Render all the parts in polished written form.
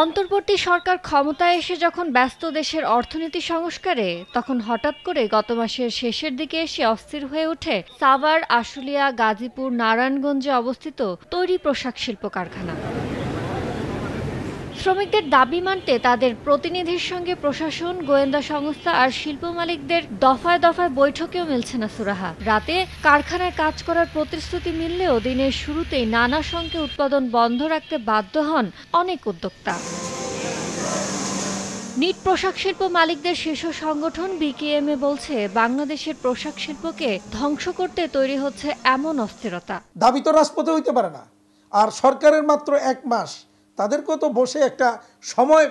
অন্তর্বর্তী সরকার ক্ষমতায় এসে যখন ব্যস্ত দেশের অর্থনীতি সংস্কারে, তখন হঠাৎ করে গত মাসের শেষের দিকে এসে অস্থির হয়ে ওঠে সাভার, আশুলিয়া, গাজীপুর, নারায়ণগঞ্জে অবস্থিত তৈরি পোশাক শিল্প কারখানা। শ্রমিকদের দাবি মানতে তাদের প্রতিনিধির সঙ্গে প্রশাসন, গোয়েন্দা সংস্থা আর শিল্প মালিকদের দফায় দফায় বৈঠকেও মিলছে না সুরাহা। রাতে কারখানায় কাজ করার প্রতিশ্রুতি মিললেও দিনের শুরুতেই নানা শঙ্কে উৎপাদন বন্ধ রাখতে বাধ্য হন অনেক উদ্যোক্তা। নিট পোশাক শিল্প মালিকদের শীর্ষ সংগঠন বিকেএমএ বলছে, বাংলাদেশের পোশাক শিল্পকে ধ্বংস করতে তৈরি হচ্ছে এমন অস্থিরতা। দাবি তো রাজপথে হইতে পারে না, আর সরকারের মাত্র 1 মাস, তাদেরকেও তো বসে একটা সময়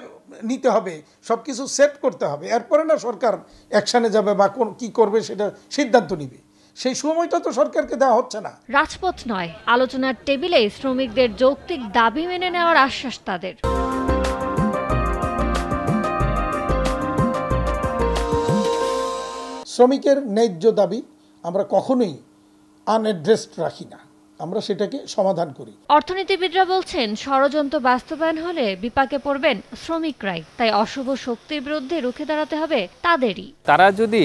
নিতে হবে, সবকিছু সেট করতে হবে, এরপরে না সরকার অ্যাকশনে যাবে বা কি করবে সেটা সিদ্ধান্ত নিবে। সেই সময়টা তো সরকারকে দেওয়া হচ্ছে না। রাজপথ নয়, আলোচনার টেবিলে শ্রমিকদের যৌক্তিক দাবি মেনে নেওয়ার আশ্বাস তাদের। শ্রমিকের ন্যায্য দাবি আমরা কখনোই আনএড্রেসড রাখি না, আমরা সেটাকে সমাধান করি। অর্থনীতিবিদরা বলছেন, ষড়যন্ত্র বাস্তবায়ন হলে বিপাকে পড়বেন শ্রমিকরাই, তাই অশুভ শক্তির বিরুদ্ধে রুখে দাঁড়াতে হবে তাদেরই। তারা যদি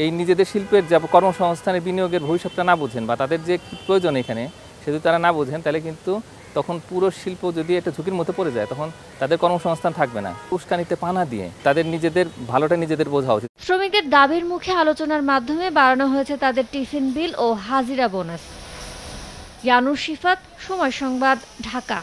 এই নিজেদের শিল্পের যে কর্মসংস্থানের বিনিয়োগের ভবিষ্যৎটা না বোঝেন বা তাদের যে প্রয়োজন এখানে সে যদি তারা না বোঝেন, তাহলে কিন্তু তখন পুরো শিল্প যদি একটা ঝুঁকির মধ্যে পড়ে যায়, তখন তাদের কর্মসংস্থান থাকবে না। উস্কানিতে পানা দিয়ে তাদের নিজেদের ভালোটা নিজেদের বোঝা উচিত। শ্রমিকদের দাবির মুখে আলোচনার মাধ্যমে বাড়ানো হয়েছে তাদের টিফিন বিল ও হাজিরা বোনাস। ইয়ানুর শিফাত, সময় সংবাদ, ঢাকা।